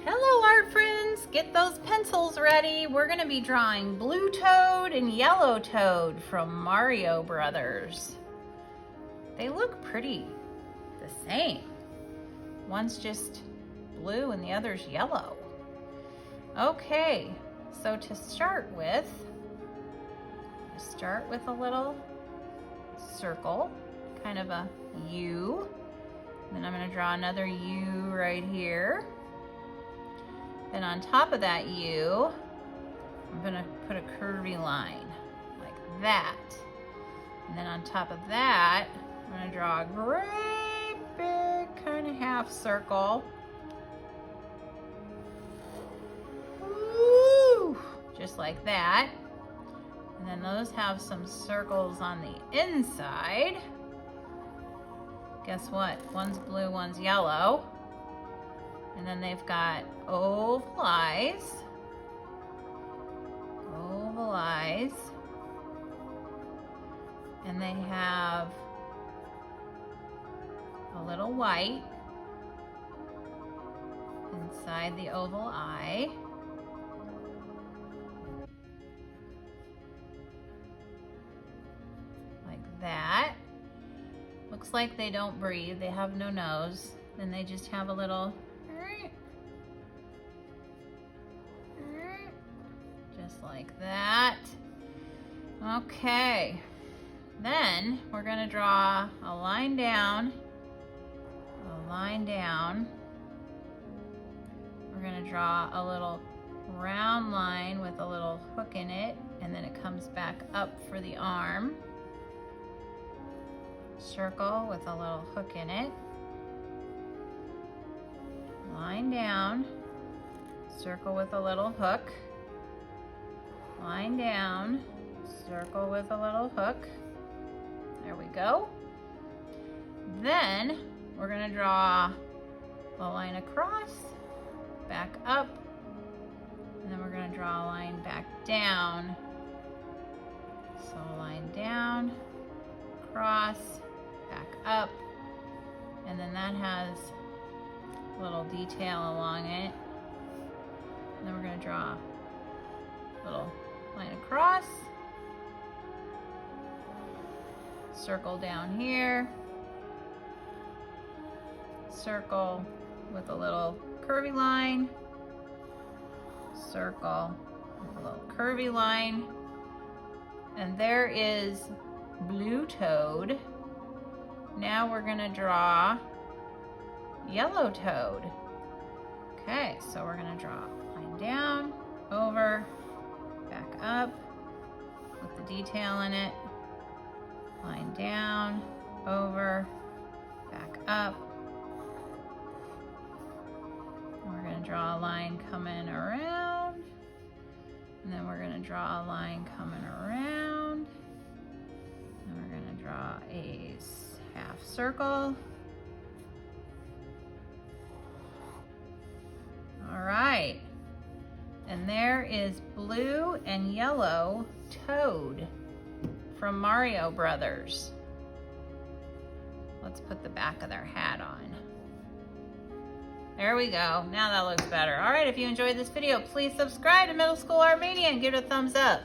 Hello art friends, get those pencils ready. We're gonna be drawing Blue Toad and Yellow Toad from Mario Brothers. They look pretty the same. One's just blue and the other's yellow. Okay, so to start with a little circle, kind of a U. Then I'm gonna draw another U right here. Then on top of that U, I'm gonna put a curvy line like that. And then on top of that, I'm gonna draw a great big kind of half circle. Woo! Just like that. And then those have some circles on the inside. Guess what? One's blue, one's yellow. And then they've got oval eyes. Oval eyes. And they have a little white inside the oval eye. Like that. Looks like they don't breathe. They have no nose. Then they just have a little just like that. Okay, then we're gonna draw a line down, We're gonna draw a little round line with a little hook in it, and then it comes back up for the arm. Circle with a little hook in it. Line down, circle with a little hook. Line down, circle with a little hook. There we go. Then we're gonna draw a line across, back up, and then we're gonna draw a line back down. So a line down, across, back up, and then that has a little detail along it. And then we're gonna draw a little line across, circle down here, circle with a little curvy line, circle with a little curvy line, and there is Blue Toad. Now we're gonna draw Yellow Toad. Okay, so we're gonna draw a line down, over, back up with the detail in it, line down, over, back up. And we're going to draw a line coming around, and then we're going to draw a line coming around, and we're going to draw a half circle. All right. And there is Blue and Yellow Toad from Mario Brothers. Let's put the back of their hat on. There we go. Now that looks better. All right, if you enjoyed this video, please subscribe to Middle School Art Mania and give it a thumbs up.